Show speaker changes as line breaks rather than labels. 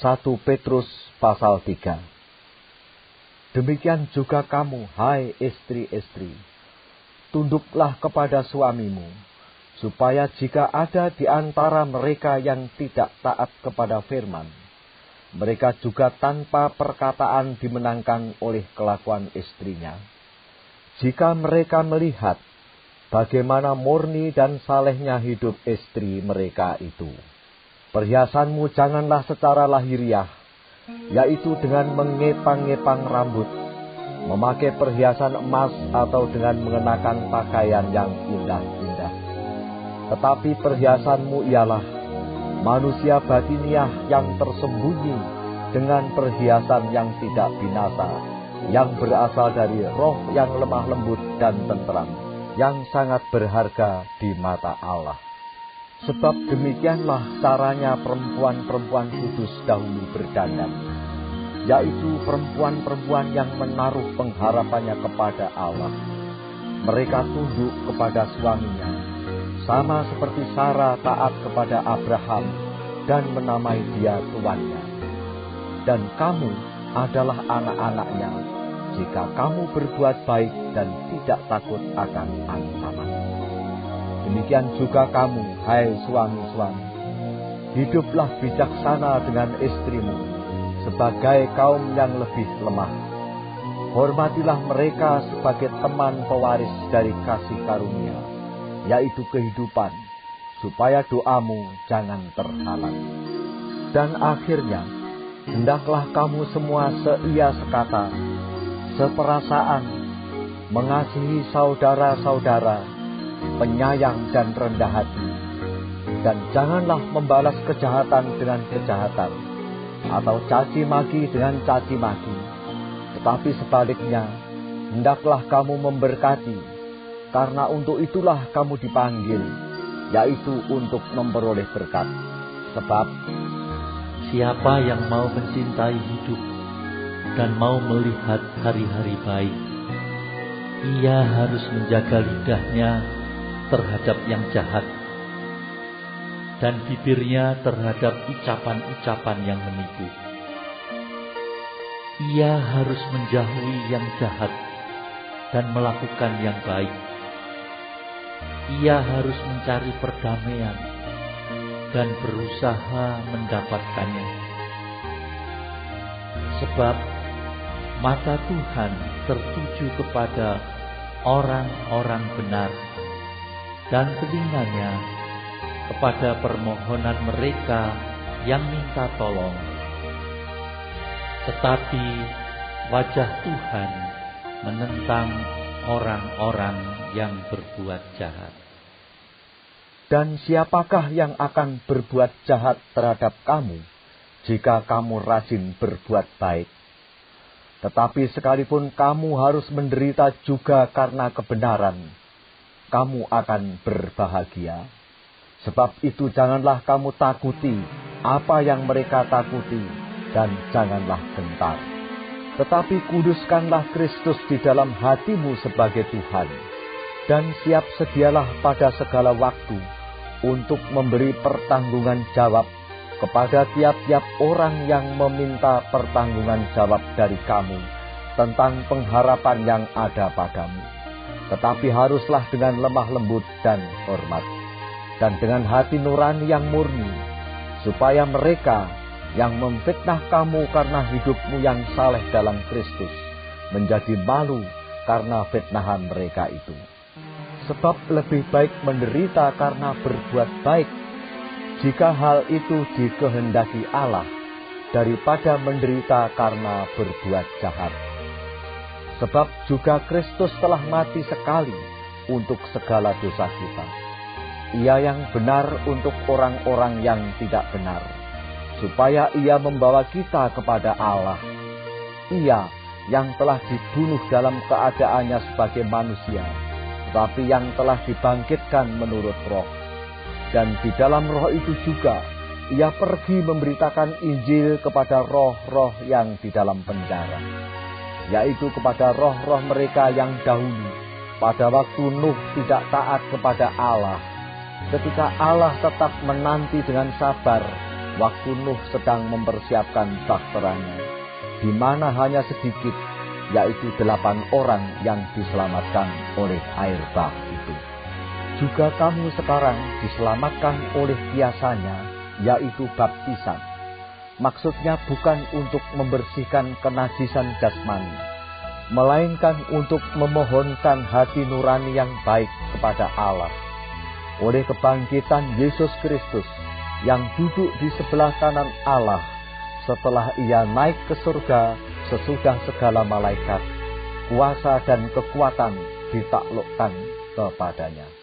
1 Petrus pasal 3. Demikian juga kamu, hai istri-istri, tunduklah kepada suamimu, supaya jika ada di antara mereka yang tidak taat kepada firman, mereka juga tanpa perkataan dimenangkan oleh kelakuan istrinya. Jika mereka melihat bagaimana murni dan salehnya hidup istri mereka itu. Perhiasanmu janganlah secara lahiriah, yaitu dengan mengepang-ngepang rambut, memakai perhiasan emas atau dengan mengenakan pakaian yang indah-indah. Tetapi perhiasanmu ialah manusia batiniah yang tersembunyi dengan perhiasan yang tidak binasa, yang berasal dari roh yang lemah lembut dan tentram, yang sangat berharga di mata Allah. Sebab demikianlah caranya perempuan-perempuan kudus dahulu berdandan, yaitu perempuan-perempuan yang menaruh pengharapannya kepada Allah. Mereka tunduk kepada suaminya, sama seperti Sarah taat kepada Abraham dan menamai dia tuannya. Dan kamu adalah anak-anaknya, jika kamu berbuat baik dan tidak takut akan ancaman. Demikian juga kamu, hai suami-suami, hiduplah bijaksana dengan istrimu, sebagai kaum yang lebih lemah. Hormatilah mereka sebagai teman pewaris dari kasih karunia, yaitu kehidupan, supaya doamu jangan terhalang. Dan akhirnya, hendaklah kamu semua seia sekata, seperasaan, mengasihi saudara-saudara, penyayang dan rendah hati, dan janganlah membalas kejahatan dengan kejahatan, atau caci maki dengan caci maki, tetapi sebaliknya, hendaklah kamu memberkati, karena untuk itulah kamu dipanggil, yaitu untuk memperoleh berkat. Sebab
siapa yang mau mencintai hidup dan mau melihat hari-hari baik, ia harus menjaga lidahnya terhadap yang jahat, dan bibirnya terhadap ucapan-ucapan yang menipu. Ia harus menjauhi yang jahat dan melakukan yang baik. Ia harus mencari perdamaian dan berusaha mendapatkannya. Sebab mata Tuhan tertuju kepada orang-orang benar, dan telinganya kepada permohonan mereka yang minta tolong. Tetapi wajah Tuhan menentang orang-orang yang berbuat jahat.
Dan siapakah yang akan berbuat jahat terhadap kamu, jika kamu rajin berbuat baik? Tetapi sekalipun kamu harus menderita juga karena kebenaran, kamu akan berbahagia. Sebab itu janganlah kamu takuti apa yang mereka takuti, dan janganlah gentar. Tetapi kuduskanlah Kristus di dalam hatimu sebagai Tuhan, dan siap sedialah pada segala waktu untuk memberi pertanggungan jawab kepada tiap-tiap orang yang meminta pertanggungan jawab dari kamu tentang pengharapan yang ada padamu. Tetapi haruslah dengan lemah lembut dan hormat, dan dengan hati nurani yang murni, supaya mereka yang memfitnah kamu karena hidupmu yang saleh dalam Kristus menjadi malu karena fitnahan mereka itu. Sebab lebih baik menderita karena berbuat baik, jika hal itu dikehendaki Allah, daripada menderita karena berbuat jahat. Sebab juga Kristus telah mati sekali untuk segala dosa kita. Ia yang benar untuk orang-orang yang tidak benar, supaya ia membawa kita kepada Allah. Ia yang telah dibunuh dalam keadaannya sebagai manusia, tetapi yang telah dibangkitkan menurut roh. Dan di dalam roh itu juga, ia pergi memberitakan Injil kepada roh-roh yang di dalam penjara, yaitu kepada roh-roh mereka yang dahulu, pada waktu Nuh tidak taat kepada Allah, ketika Allah tetap menanti dengan sabar waktu Nuh sedang mempersiapkan bakteranya, di mana hanya sedikit, yaitu 8 orang yang diselamatkan oleh air bah itu. Juga kamu sekarang diselamatkan oleh biasanya, yaitu baptisan. Maksudnya bukan untuk membersihkan kenajisan jasmani, melainkan untuk memohonkan hati nurani yang baik kepada Allah. Oleh kebangkitan Yesus Kristus yang duduk di sebelah kanan Allah, setelah ia naik ke surga sesudah segala malaikat, kuasa dan kekuatan ditaklukkan kepadanya.